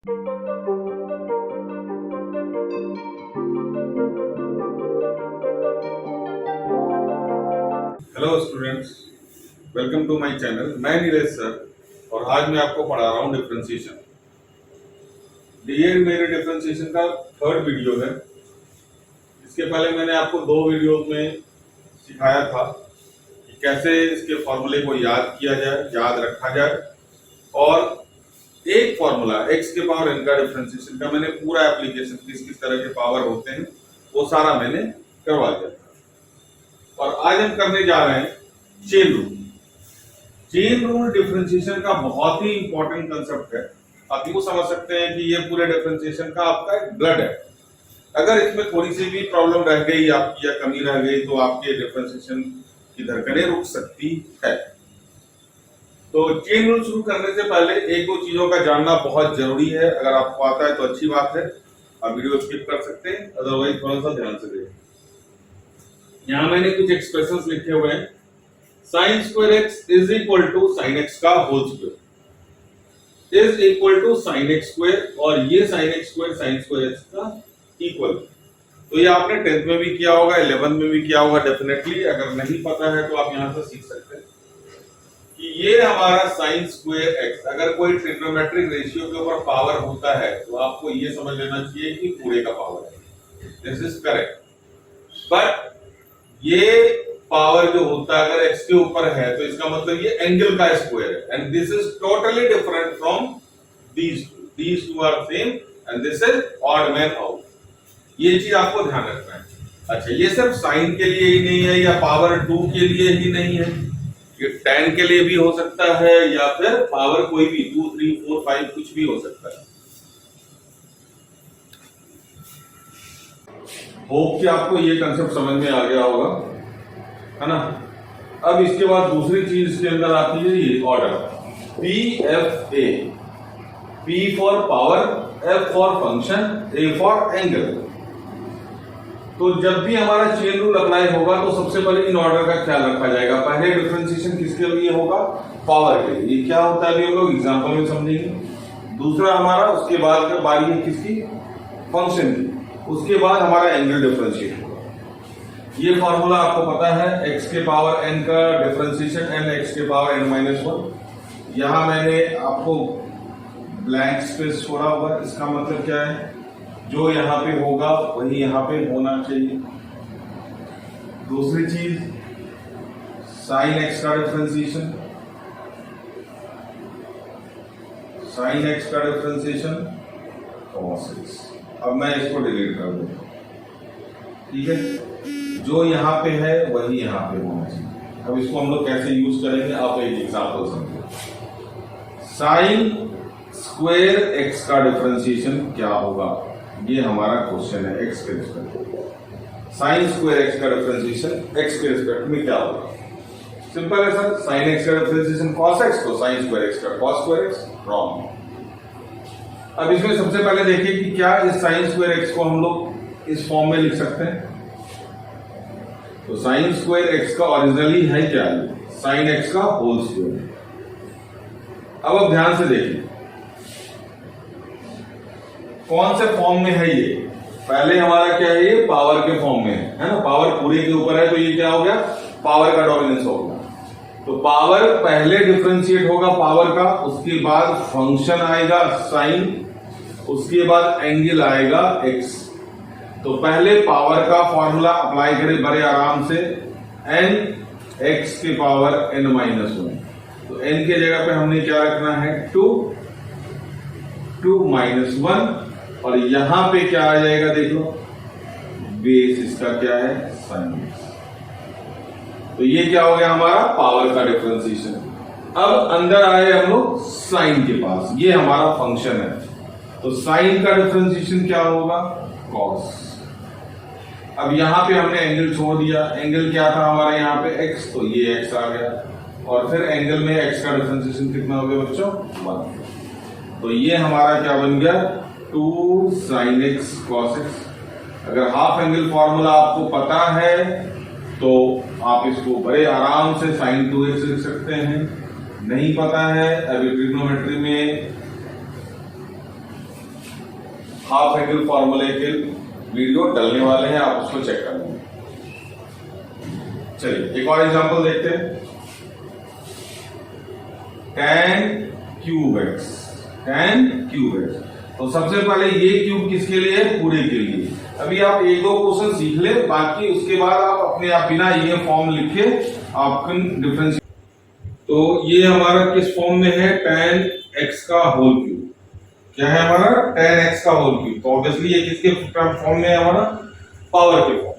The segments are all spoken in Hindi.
Hello students, welcome to my channel. मैं नीरज सर और आज मैं आपको पढ़ा रहा हूँ डिफरेंशिएशन। ये मेरे डिफरेंशिएशन का थर्ड वीडियो है। इसके पहले मैंने आपको दो वीडियोस में सिखाया था कि कैसे इसके फॉर्मूले को याद किया जाए, याद रखा जाए, और एक फॉर्मूला x के पावर n का डिफरेंशिएशन का मैंने पूरा एप्लीकेशन किस किस तरह के पावर होते हैं वो सारा मैंने करवा दिया था। और आज हम करने जा रहे हैं chain rule. Chain rule differentiation का बहुत ही इंपॉर्टेंट कंसेप्ट है। आप यूं समझ सकते हैं कि ये पूरे डिफरेंशिएशन का आपका एक ब्लड है। अगर इसमें थोड़ी सी भी प्रॉब्लम रह गई आपकी या कमी रह गई तो आपके डिफरेंशिएशन की धड़कनें रुक सकती है। तो चेन रूल शुरू करने से पहले एक दो चीजों का जानना बहुत जरूरी है। अगर आपको आता है तो अच्छी बात है, आप वीडियो स्किप कर सकते हैं, अदरवाइज थोड़ा सा ध्यान से देखें। यहां मैंने कुछ एक्सप्रेशंस लिखे हुए हैं। sin square x is equal to sin x का whole square is equal to sin x square, और ये sin x स्क्वायर का इक्वल। तो ये आपने 10th में भी किया होगा, 11th में भी किया होगा डेफिनेटली। अगर नहीं पता है तो आप यहां से सीख सकते हैं कि ये हमारा sin स्क्वायर x, अगर कोई ट्रिग्नोमेट्रिक रेशियो के ऊपर पावर होता है तो आपको ये समझ लेना चाहिए कि पूरे का पावर है। This is correct. बट ये पावर जो होता है अगर x के ऊपर है तो इसका मतलब ये एंगल का स्क्वायर है, and this is totally different from these two are same and this is odd man out. ये चीज आपको ध्यान रखना है। अच्छा, ये सिर्फ साइन के लिए ही नहीं है या पावर 2 के लिए ही नहीं है, ये tan के लिए भी हो सकता है या फिर पावर कोई भी 2 3 4 5 कुछ भी हो सकता है। होप कि आपको ये कंसेप्ट समझ में आ गया होगा, है ना। अब इसके बाद दूसरी चीज इसके अंदर आती है ये order P F A, P for power, F for function, A for angle. तो जब भी हमारा चेन रूल अप्लाई होगा तो सबसे पहले इन ऑर्डर का ख्याल रखा जाएगा। पहले डिफरेंशिएशन किसके लिए होगा? पावर के लिए। ये क्या होता है अभी हम लोग एग्जांपल में समझेंगे। दूसरा हमारा उसके बाद का बारी है किसकी? फंक्शन की। उसके बाद हमारा एंगल डिफरेंशिएट होगा। ये फॉर्मूला आपको पता है, x के पावर n का डिफरेंशिएशन n x के पावर n-1। यहां मैंने आपको ब्लैंक स्पेस छोड़ा हुआ, इसका मतलब क्या है? जो यहां पे होगा वही यहां पे होना चाहिए। दूसरी चीज sin x का डिफरेंशिएशन, sin x का डिफरेंशिएशन cos x। अब मैं इसको डिलीट कर दूंगा, ठीक है। जो यहाँ पे है वही यहाँ पे होना चाहिए। अब इसको हम लोग कैसे यूज करेंगे, आप एक एग्जांपल समझिए। साइन स्क्वायर एक्स का डिफरेंशिएशन क्या होगा? ये हमारा क्वेश्चन है। एक्स के रिस्पेक्ट साइन स्क्वायर एक्स का डिफरेंशिएशन एक्स के रिस्पेक्ट में क्या होगा? सिंपल है सर, साइन एक्स का डिफरेंशिएशन कॉस एक्स, तो साइन स्क्वायर एक्स का कॉस स्क्वायर एक्स। रॉन्ग। अब इसमें सबसे पहले देखिए कि क्या इस साइन स्क्वायर एक्स को हम लोग इस फॉर्म में लिख सकते हैं। तो साइन स्क्वायर एक्स का ओरिजिनली है क्या? साइन एक्स का होल स्क्वायर। अब आप ध्यान से देखिए कौन से फॉर्म में है ये। पहले हमारा क्या है? ये पावर के फॉर्म में है ना। पावर पूरे के ऊपर है तो ये क्या हो गया? पावर का डोमिनेंस हो गया। तो पावर पहले डिफरेंशिएट होगा पावर का, उसके बाद फंक्शन आएगा साइन, उसके बाद एंगल आएगा एक्स। तो पहले पावर का फॉर्मूला अप्लाई करें बड़े आराम से, n x के पावर n-1। तो n के जगह पे हमने क्या रखना है? 2 -1, और यहां पे क्या आ जाएगा देख लो, बेस इसका क्या है? साइन। तो ये क्या हो गया हमारा? पावर का डिफरेंशिएशन। अब अंदर आए हम लोग साइन के पास, ये हमारा फंक्शन है। तो साइन का डिफरेंशिएशन क्या होगा? कॉस। अब यहां पे हमने एंगल छोड़ दिया। एंगल क्या था हमारा यहाँ पे? x, तो ये x आ गया, और फिर एंगल में x का डिफरेंशिएशन कितना हो गया बच्चों? 1। तो ये हमारा क्या बन गया? 2 sin x cos x। अगर हाफ एंगल फॉर्मूला आपको पता है तो आप इसको बड़े आराम से sin 2x लिख सकते हैं। नहीं पता है, अभी ट्रिग्नोमेट्री में हाफ एंगल फॉर्मूले के वीडियो डलने वाले हैं, आप उसको चेक कर लेंगे। चलिए एक और एग्जांपल देखते हैं। tan cube x, tan cube x. तो सबसे पहले ये क्यूब किसके लिए है? पूरे के लिए। अभी आप एक दो क्वेश्चन सीख ले, बाकी उसके बाद आप अपने आप बिना ये फॉर्म लिखे आपका डिफरेंस। तो ये हमारा किस फॉर्म में है? tan x का होल क्यूब। क्या है हमारा? tan x का होल क्यूब। तो ऑब्वियसली ये किसके फॉर्म में है? हमारा पावर के फॉर्म।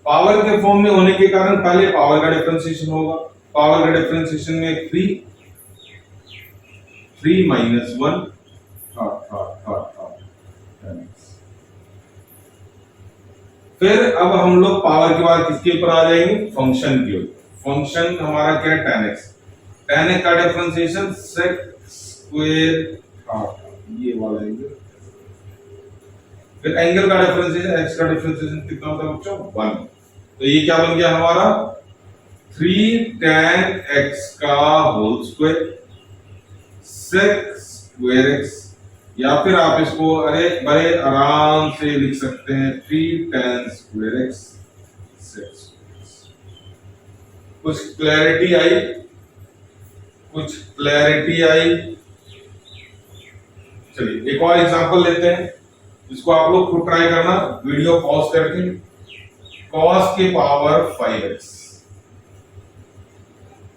पावर के फॉर्म में होने के कारण पहले पावर का डिफरेंशिएशन होगा। पावर का डिफरेंशिएशन में 3 माइनस 1 फिर अब हम लोग पावर के बाद किसके ऊपर आ जाएंगे? फंक्शन के ऊपर। फंक्शन हमारा क्या है? tan x। tan x का डिफरेंशिएशन sec स्क्वायर ये वाला एंगल। फिर एंगल का डिफरेंशिएशन, x का डिफरेंशिएशन कितना होता है बच्चों? 1। तो ये क्या बन गया हमारा? 3 tan x का whole square sec square x। या फिर आप इसको अरे बड़े आराम से लिख सकते हैं 3 tan square x sec square. कुछ क्लैरिटी आई? कुछ क्लैरिटी आई? चलिए एक और एग्जांपल लेते हैं, इसको आप लोग खुद ट्राई करना वीडियो पॉज करके। cos के पावर 5x,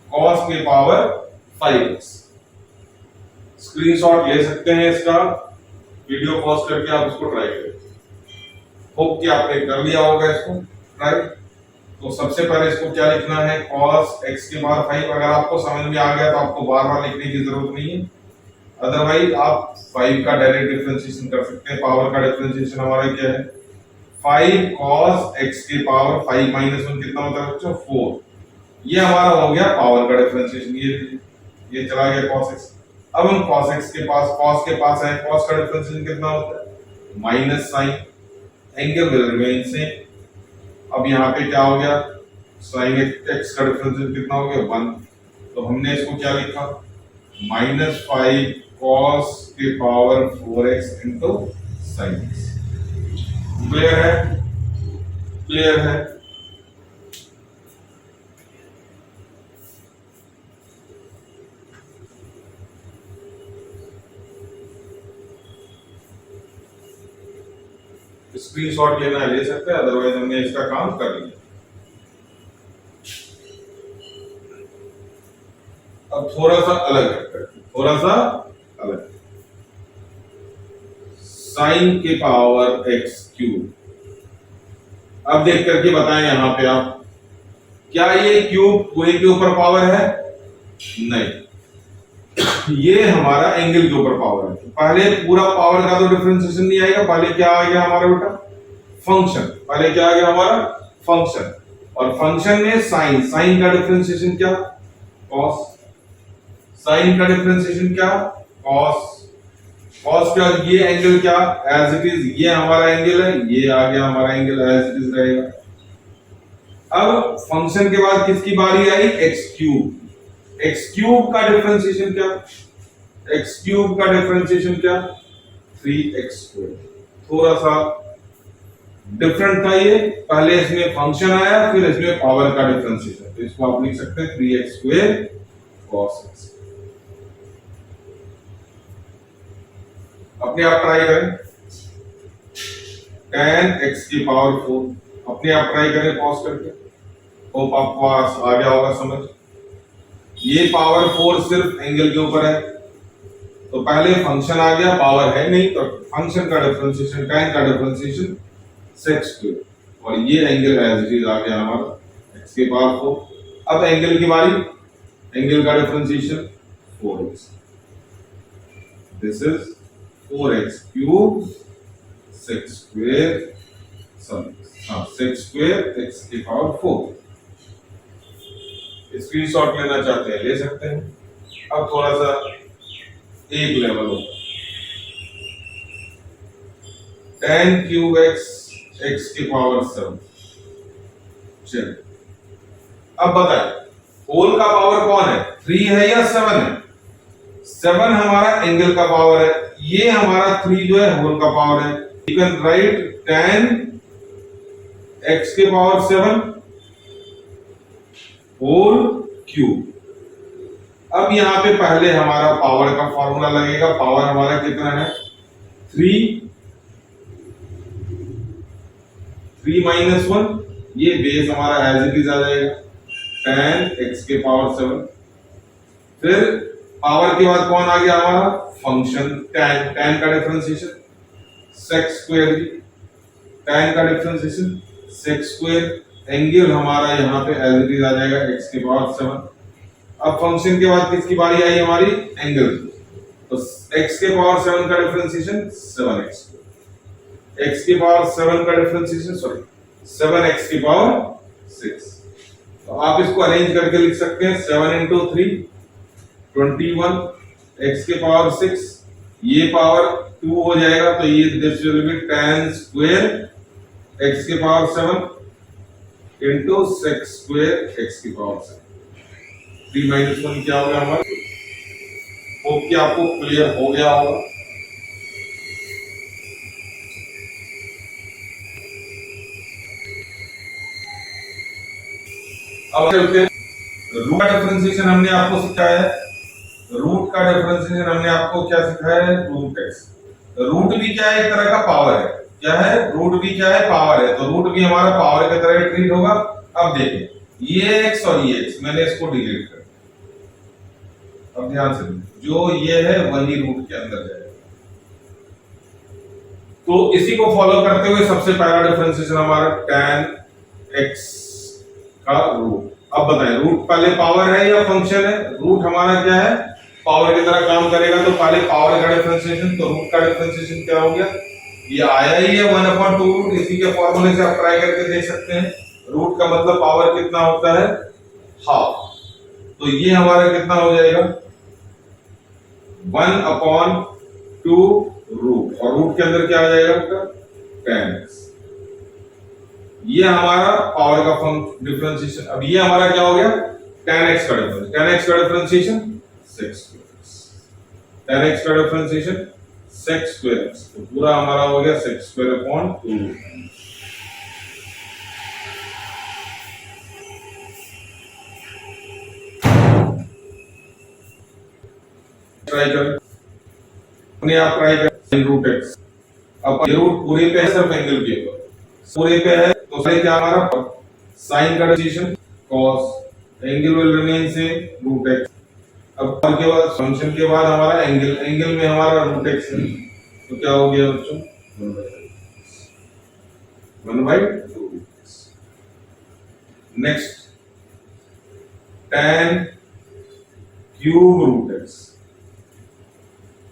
cos के पावर 5x। स्क्रीनशॉट ले सकते हैं इसका, वीडियो पॉज करके आप इसको ट्राई करें। होप कि आपने कर लिया होगा इसको ट्राई। तो सबसे पहले इसको क्या लिखना है? cos x के पावर 5। अगर आपको समझ में आ गया तो आपको बार बार लिखने की जरूरत नहीं है, अदरवाइज आप 5 का डायरेक्ट डिफरेंशिएशन कर सकते हैं। पावर का डिफरेंशिएशन हमारा क्या है? 5 cos x के पावर 5 माइनस 1 कितना होता है बच्चों? 4। ये हमारा हो गया पावर का डिफरेंशिएशन। ये चला गया cos x। अब हम cos x के पास, cos के पास है, cos का डिफरेंशिएशन कितना होता है? Minus sine, angle will remain same. अब यहाँ पे क्या हो गया? sin x का डिफरेंशिएशन कितना हो गया? 1। तो हमने इसको क्या लिखा? -5 cos के power 4x into sin x। Clear है? क्लियर है? स्क्रीनशॉट लेना है ले सकते हैं, अदरवाइज हमने इसका काम कर लिया। अब थोड़ा सा अलग है, थोड़ा सा अलग। साइन के पावर एक्स क्यूब। अब देख करके बताएं यहां पे आप, क्या ये क्यूब पूरे के ऊपर पावर है? नहीं, ये हमारा एंगल के ऊपर पावर है। पहले पूरा पावर का तो डिफरेंशिएशन नहीं आएगा, पहले क्या आ गया हमारा बेटा? फंक्शन। पहले क्या आ गया हमारा? फंक्शन। और फंक्शन में साइन, साइन का डिफरेंशिएशन क्या? कॉस। साइन का डिफरेंशिएशन क्या? कॉस। कॉस क्या? ये एंगल क्या? एज इट इज, ये हमारा एंगल है, ये आ गया हमारा एंगल एज इट इज रहेगा। अब फंक्शन के बाद किसकी बारी आई? X cube. एक्स क्यूब का डिफरेंशिएशन क्या? एक्स क्यूब का डिफरेंशिएशन क्या? 3x square. थोड़ा सा डिफरेंट था ये, पहले इसमें फंक्शन आया, फिर इसमें पावर का डिफरेंशिएशन। तो इसको आप लिख सकते हैं 3x स्क्वायर cos x। अपने आप ट्राई करें। tan x की पावर 4 अपने आप ट्राई करें पॉज करके। होप आपको आ गया होगा समझ। ये पावर 4 सिर्फ एंगल के ऊपर है, तो पहले फंक्शन आ गया, पावर है नहीं, तो फंक्शन का डिफरेंशिएशन, tan का डिफरेंशिएशन sec स्क्वायर, और ये एंगल एज इट इज आ गया हमारा x के पावर 4। अब एंगल की बारी, एंगल का differentiation 4x। This is 4x cube sec square, sec square x की पावर 4। स्क्रीनशॉट लेना चाहते हैं ले सकते हैं। अब थोड़ा सा एक लेवल हो, tan क्यूब x की पावर 7। चलिए अब बताएं, होल का पावर कौन है? 3 है या 7 है? 7 हमारा एंगल का पावर है, ये हमारा 3 जो है होल का पावर है। यू कैन राइट 10 x के पावर 7 होल क्यूब। अब यहां पे पहले हमारा पावर का फॉर्मूला लगेगा। पावर हमारा कितना है 3 माइनस 1, ये बेस हमारा एज इट इज आ जाएगा 10 x के पावर 7। फिर पावर के बाद कौन आ गया हमारा फंक्शन tan का डिफरेंशिएशन sec स्क्वायर, tan का डिफरेंशिएशन sec स्क्वायर। एंगल हमारा यहाँ पे एज इट इज आ जाएगा x के पावर 7। अब फंक्शन के बाद किसकी बारी आई हमारी एंगल की, तो x के पावर 7 का डिफरेंशिएशन 7x, x के पावर 7 का डिफरेंशिएशन 7x की पावर 6। तो आप इसको अरेंज करके लिख सकते हैं 7 इंटू 3 21, x के पावर 6, ये पावर 2 हो जाएगा, तो ये this will be tan square x के power 7 into sec square x की पावर 7। 3 माइनस 1 क्या होगा हमारा, होप कि आपको क्लियर हो गया होगा। अब चलते हैं रूट का डिफरेंशिएशन हमने आपको सिखाया है। रूट का डिफरेंशिएशन हमने आपको क्या सिखाया है, रूट x। रूट भी क्या है, एक तरह का पावर है। क्या है, रूट भी क्या है, पावर है। तो रूट भी हमारा पावर की तरह ट्रीट होगा। अब देखिए ये x और ये x, मैंने इसको डिलीट कर दिया। अब ध्यान से जो ये है वही रूट के अंदर जाएगा। तो इसी को फॉलो करते हुए सबसे पहला डिफरेंशिएशन हमारा tan x का रूट। अब बताएं रूट पहले पावर है या फंक्शन है। रूट हमारा क्या है, पावर की तरह काम करेगा, तो पहले पावर का डिफरेंशिएशन, तो रूट का डिफरेंशिएशन क्या हो गया, ये आया ही है 1/2 रूट। इसी के फॉर्मूले से आप ट्राई करके देख सकते हैं। रूट का मतलब पावर कितना होता है, हाफ। तो ये हमारा कितना हो जाएगा 1/2 रूट, और रूट के अंदर क्या आ जाएगा आपका tan x। ये हमारा पावर का डिफरेंशिएशन। अब ये हमारा क्या हो गया tan x का डिफरेंशिएशन, tan x का differentiation sec square, tan x का डिफरेंशिएशन sec स्क्वायर, तो पूरा हमारा हो गया sec स्क्वायर अपॉन 2। ट्राई कर, अपने आप ट्राई कर रूट x। अब ये रूट पूरे पे है, सिर्फ एंगल के ऊपर पूरे पे है, तो सही क्या हमारा साइन का differentiation cos, angle will remain same root x। अब पावर के बाद फंक्शन के बाद हमारा एंगल, एंगल में हमारा रूट x है, तो क्या हो गया बच्चों 1/2। Next tan cube root x।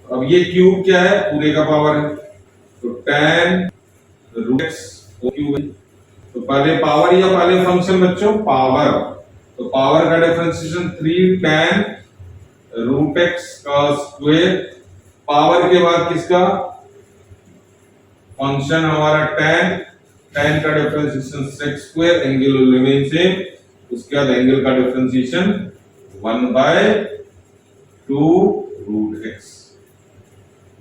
अब ये क्यूब क्या है, पूरे का पावर है, तो tan रूट x क्यूब है। तो पहले पावर या पहले फंक्शन बच्चों, पावर। तो पावर का डिफरेंशिएशन 3 tan रूट x का स्क्वायर, पावर के बाद किसका फंक्शन हमारा tan का differentiation sec square, angle will remain same. उसके बाद एंगल का differentiation 1/2 root x,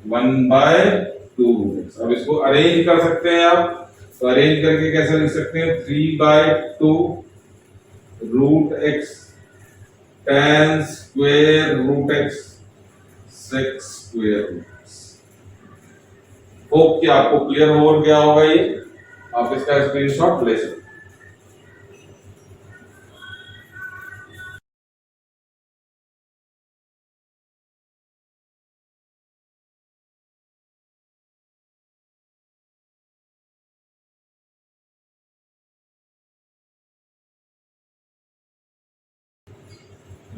1/2 root x। अब इसको अरेंज कर सकते हैं आप, तो अरेंज करके कैसे लिख सकते हैं 3/2 root x tan square root x sec square root x। Hope कि आपको क्लियर हो गया होगा। ये आप इसका स्क्रीनशॉट ले सकते हैं।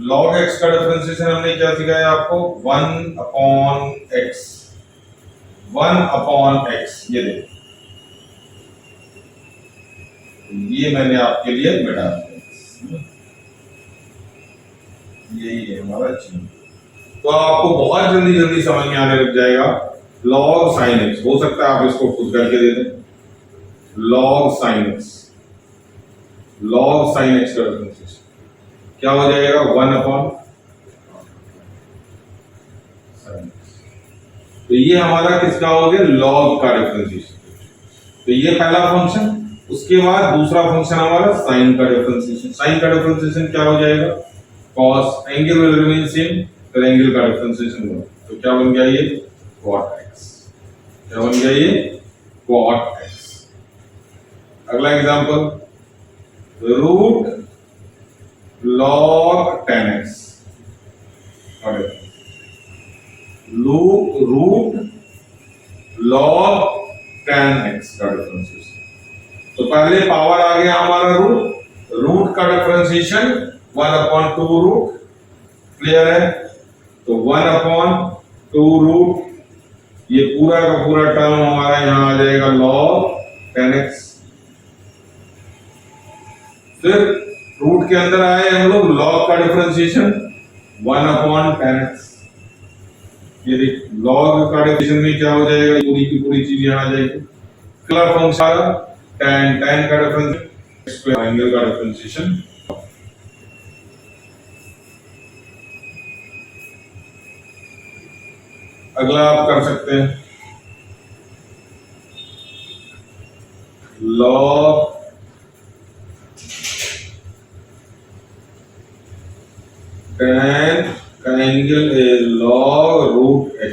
log x का डिफरेंशिएशन हमने क्या सिखाया आपको 1/x, 1/x। ये देखिए ये मैंने आपके लिए मिटा दिया, यही है हमारा चिन्ह। तो आपको बहुत जल्दी जल्दी समझ में आने लग जाएगा। log sin x, हो सकता है आप इसको खुद करके दे दें। log sin x, log sin x का डिफरेंशिएशन क्या हो जाएगा 1/, तो ये हमारा किसका हो गया, लॉग का डिफरेंशिएशन। तो ये पहला फंक्शन, उसके बाद दूसरा फंक्शन हमारा साइन का डिफरेंशिएशन। साइन का डिफरेंशिएशन क्या हो जाएगा, cos, angle will remain same, फिर एंगल का डिफरेंशिएशन हुआ तो क्या बन गया ये cot x। क्या बन गया ये cot x। अगला example, root log 10x, root log 10x का डिफरेंशिएशन। तो पहले पावर आ गया हमारा रूट का डिफरेंशिएशन 1/2 रूट, क्लियर है। तो 1/2 रूट, ये पूरा का पूरा टर्म हमारा यहां आ जाएगा log 10x। फिर रूट के अंदर आए हम लोग log का डिफरेंशिएशन 1/10x। ये log का डिफरेंशिएशन में क्या हो जाएगा, पूरी की पूरी चीज यहां आ जाएगी। अगला फंक्शन tan का डिफरेंशिएशन, एंगल का डिफरेंशिएशन। अगला आप कर सकते हैं log tan का एंगल log रूट x।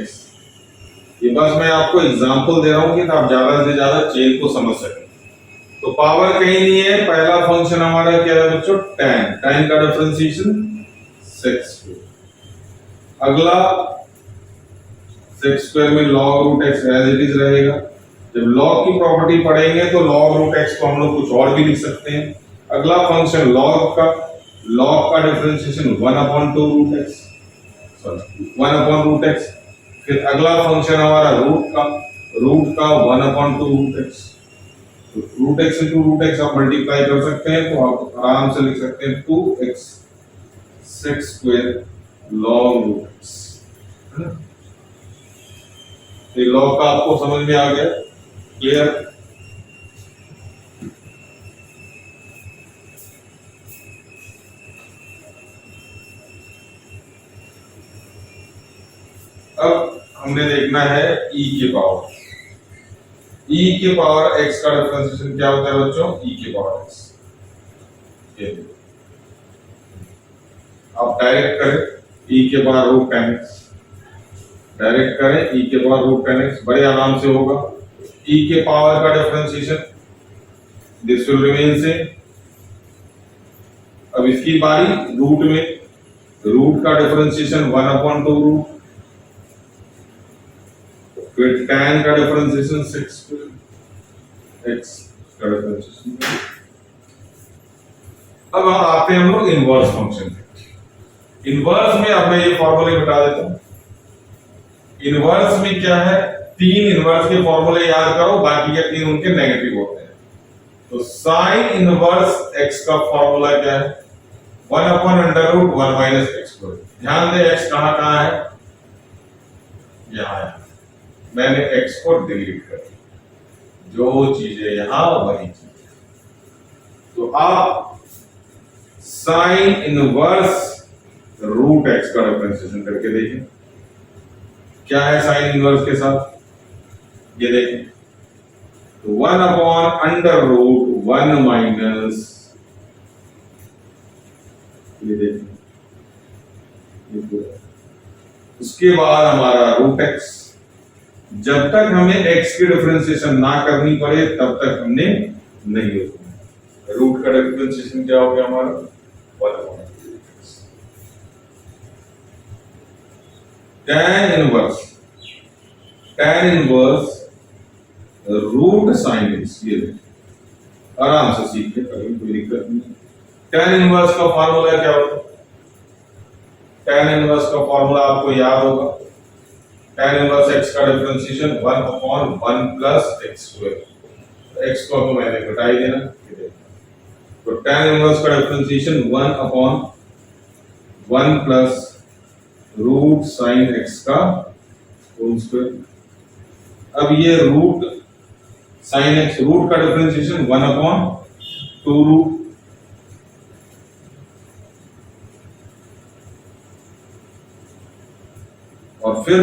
ये बस मैं आपको एग्जांपल दे रहा हूं कि आप ज्यादा से ज्यादा चेन को समझ सकें। तो पावर कहीं नहीं है, पहला फंक्शन हमारा क्या है बच्चों, tan का डिफरेंशिएशन sec²। अगला sec² में log root x as it is रहेगा। जब log की प्रॉपर्टी पढ़ेंगे तो log रूट x को हम लोग कुछ और भी लिख सकते हैं। अगला फंक्शन log का डिफरेंशिएशन 1/2 रूट x, सॉरी 1/रूट x। फिर अगला फंक्शन हमारा रूट का 1/2 रूट x। तो root x into root x आप मल्टीप्लाई कर सकते हैं तो आप आराम से लिख सकते हैं 2x sec² log root x। ये लॉग का आपको समझ में आ गया, क्लियर। अब हमने देखना है e के पावर। e के पावर x का डिफरेंशिएशन क्या होता है बच्चों, e के पावर x। आप डायरेक्ट करें e के पावर रूट 10x, डायरेक्ट करें e के पावर रूट 10x, बड़े आराम से होगा। e के पावर का differentiation this will remain same. अब इसकी बारी रूट में, रूट का डिफरेंशिएशन 1/2 रूट, फिर tan का डिफरेंशिएशन sec² x का डिफरेंशिएशन। अब हम आते हैं हम लोग इनवर्स फंक्शन पे। इनवर्स में अब मैं ये फॉर्मूले बता देता हूं। इनवर्स में क्या है, 3 इनवर्स के फॉर्मूले याद करो, बाकी के 3 उनके नेगेटिव होते हैं। तो साइन इनवर्स x का फॉर्मूला क्या है, 1/√1 - x²। ध्यान दे x कहां है, यहां है। मैंने x को डिलीट कर दिया, जो चीजें यहां वही चीज। तो आप साइन इनवर्स रूट x का डिफरेंशिएशन करके देखें क्या है साइन इनवर्स के साथ, ये देखें। तो 1/√1 माइनस, ये देखें, उसके बाद हमारा रूट x। जब तक हमें x की डिफरेंशिएशन ना करनी पड़े तब तक हमने नहीं लिखना। रूट का डिफरेंशिएशन क्या हो गया हमारा 1/2। tan inverse root sine x, ये आराम से सीख के करेंगे, कोई दिक्कत नहीं। tan इनवर्स का फॉर्मूला क्या होता है, tan इनवर्स का फॉर्मूला आपको याद होगा। tan इनवर्स x का डिफरेंशिएशन 1/1 प्लस x²। x को तो मैंने घटा ही देना। तो tan इनवर्स का differentiation 1/1 plus root sine x का होल स्क्वायर। अब ये रूट साइन x, रूट का डिफरेंशिएशन 1/2 रूट, और और फिर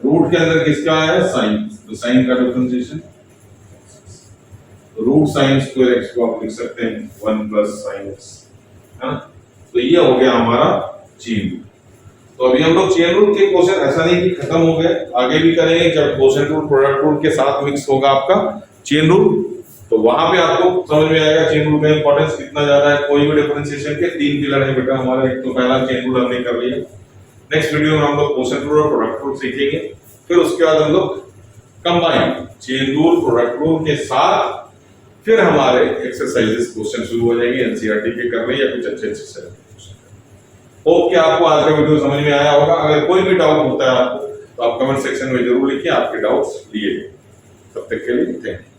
रूट के अंदर किसका है, साइन, तो साइन का differentiation, root sine square x को आप लिख सकते हैं 1 प्लस साइन एक्स, है ना। तो ये हो गया हमारा चेन रूल। तो अभी हम लोग चेन रूल के क्वेश्चन ऐसा नहीं कि खत्म हो गए, आगे भी करेंगे जब क्वेश्चन रूल प्रोडक्ट रूल के साथ मिक्स होगा आपका चेन रूल, तो वहां पे आपको समझ में आएगा चेन रूल का इंपॉर्टेंस कितना ज्यादा है। कोई भी डिफरेंशिएशन के 3 पिलर है बेटा हमारा, एक तो पहला चेन रूल हमने कर लिया, नेक्स्ट वीडियो में हम लोग क्वेश्चन रूल और प्रोडक्ट रूल सीखेंगे, फिर उसके बाद हम लोग combine chain rule product rule के साथ फिर हमारे एक्सरसाइजेस क्वेश्चन शुरू हो जाएंगे, एनसीईआरटी के कर रहे या कुछ अच्छे अच्छे। होप कि आपको आज का वीडियो समझ में आया होगा। अगर कोई भी डाउट होता है आपको तो आप कमेंट सेक्शन में जरूर लिखिए, आपके डाउट्स लिए। तब तक के लिए थैंक यू।